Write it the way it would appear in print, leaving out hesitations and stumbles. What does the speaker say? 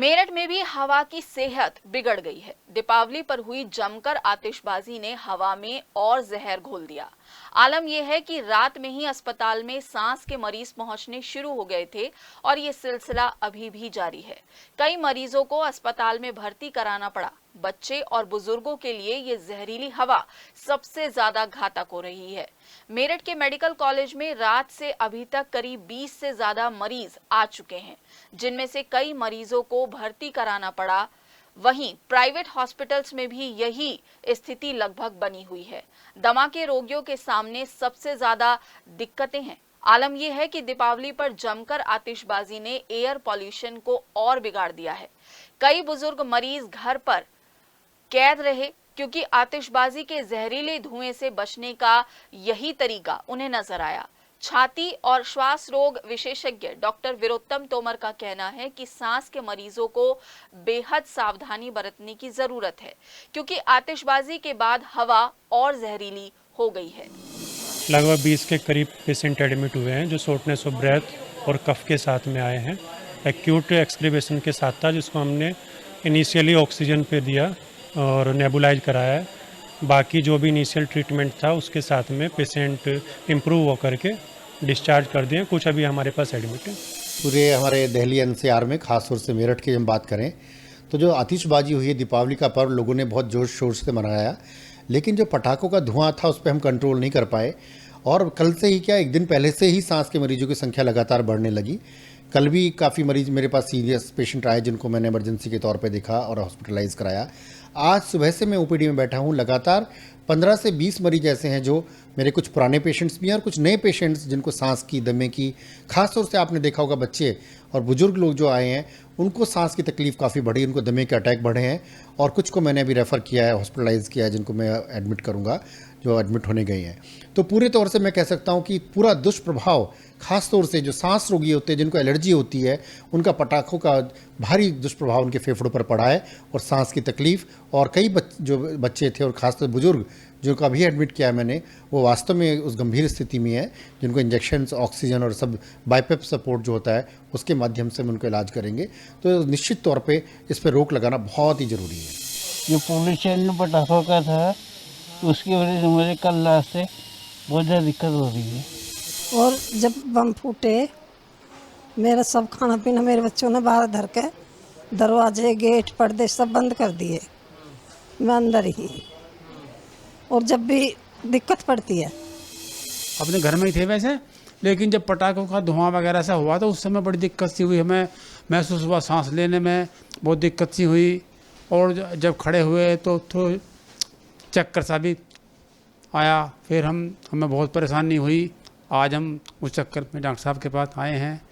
मेरठ में भी हवा की सेहत बिगड़ गई है। दीपावली पर हुई जमकर आतिशबाजी ने हवा में और जहर घोल दिया। आलम यह है कि रात में ही अस्पताल में सांस के मरीज पहुंचने शुरू हो गए थे और ये सिलसिला अभी भी जारी है। कई मरीजों को अस्पताल में भर्ती कराना पड़ा। बच्चे और बुजुर्गों के लिए ये जहरीली हवा सबसे ज्यादा घातक हो रही है। मेरठ के मेडिकल कॉलेज में रात से अभी तक करीब 20 से ज्यादा मरीज आ चुके हैं, जिनमें से कई मरीजों को भर्ती कराना पड़ा। वहीं प्राइवेट हॉस्पिटल्स में भी यही स्थिति लगभग बनी हुई है। दमा के रोगियों के सामने सबसे ज्यादा दिक्कतें हैं। आलम यह है कि दीपावली पर जमकर आतिशबाजी ने एयर पॉल्यूशन को और बिगाड़ दिया है। कई बुजुर्ग मरीज घर पर कैद रहे क्योंकि आतिशबाजी के जहरीले धुएं से बचने का यही तरीका उन्हें नजर आया। छाती और श्वास रोग विशेषज्ञ डॉक्टर वीरोत्तम तोमर का कहना है कि सांस के मरीजों को बेहद सावधानी बरतने की जरूरत है, क्योंकि आतिशबाजी के बाद हवा और जहरीली हो गई है। लगभग 20 के करीब पेशेंट एडमिट हुए हैं जो शॉर्टनेस ऑफ ब्रेथ और कफ के साथ में आए हैं। एक्यूट एक्सक्रिवेशन के साथ था, जिसको हमने इनिशियली ऑक्सीजन पे दिया और नेबुलाइज कराया है। बाकी जो भी इनिशियल ट्रीटमेंट था उसके साथ में पेशेंट इम्प्रूव होकर के डिस्चार्ज कर दिए। कुछ अभी हमारे पास एडमिट है। पूरे हमारे दिल्ली एनसीआर में खासतौर से मेरठ की हम बात करें तो जो आतिशबाजी हुई है, दीपावली का पर्व लोगों ने बहुत जोश शोर से मनाया, लेकिन जो पटाखों का धुआं था उस पर हम कंट्रोल नहीं कर पाए। और कल से ही क्या, एक दिन पहले से ही सांस के मरीजों की संख्या लगातार बढ़ने लगी। कल भी काफ़ी मरीज मेरे पास सीरियस पेशेंट आए जिनको मैंने इमरजेंसी के तौर पे देखा और हॉस्पिटलाइज कराया। आज सुबह से मैं ओपीडी में बैठा हूँ, लगातार 15 से 20 मरीज ऐसे हैं जो मेरे कुछ पुराने पेशेंट्स भी हैं और कुछ नए पेशेंट्स जिनको सांस की, दमे की, खासतौर से आपने देखा होगा बच्चे और बुजुर्ग लोग जो आए हैं उनको सांस की तकलीफ काफ़ी बढ़ी, उनको दमे के अटैक बढ़े हैं और कुछ को मैंने अभी रेफ़र किया है, हॉस्पिटलाइज किया है, जिनको मैं एडमिट करूँगा जो एडमिट होने गए हैं। तो पूरे तौर से मैं कह सकता हूँ कि पूरा दुष्प्रभाव, खास तौर से जो सांस रोगी होते हैं जिनको एलर्जी होती है, उनका पटाखों का भारी दुष्प्रभाव उनके फेफड़ों पर पड़ा है और सांस की तकलीफ। और कई जो बच्चे थे और खासतौर बुजुर्ग जिनको अभी एडमिट किया है मैंने, वो वास्तव में उस गंभीर स्थिति में है जिनको इंजेक्शन्स, ऑक्सीजन और सब बाइपेप सपोर्ट जो होता है उसके माध्यम से हम उनको इलाज करेंगे। तो निश्चित तौर पे इस पर रोक लगाना बहुत ही ज़रूरी है। जो पोल्यूशन पटाखों का था उसकी वजह से मुझे कल रात से बहुत ज़्यादा दिक्कत हो रही है। और जब बम फूटे, मेरा सब खाना पीना मेरे बच्चों ने बाहर धर के दरवाजे, गेट, पर्दे सब बंद कर दिए, मैं अंदर ही। और जब भी दिक्कत पड़ती है, अपने घर में ही थे वैसे, लेकिन जब पटाखों का धुआं वगैरह सा हुआ तो उस समय बड़ी दिक्कत सी हुई, हमें महसूस हुआ, सांस लेने में बहुत दिक्कत सी हुई। और जब खड़े हुए तो चक्कर सा भी आया, फिर हमें बहुत परेशानी हुई। आज हम उस चक्कर में डॉक्टर साहब के पास आए हैं।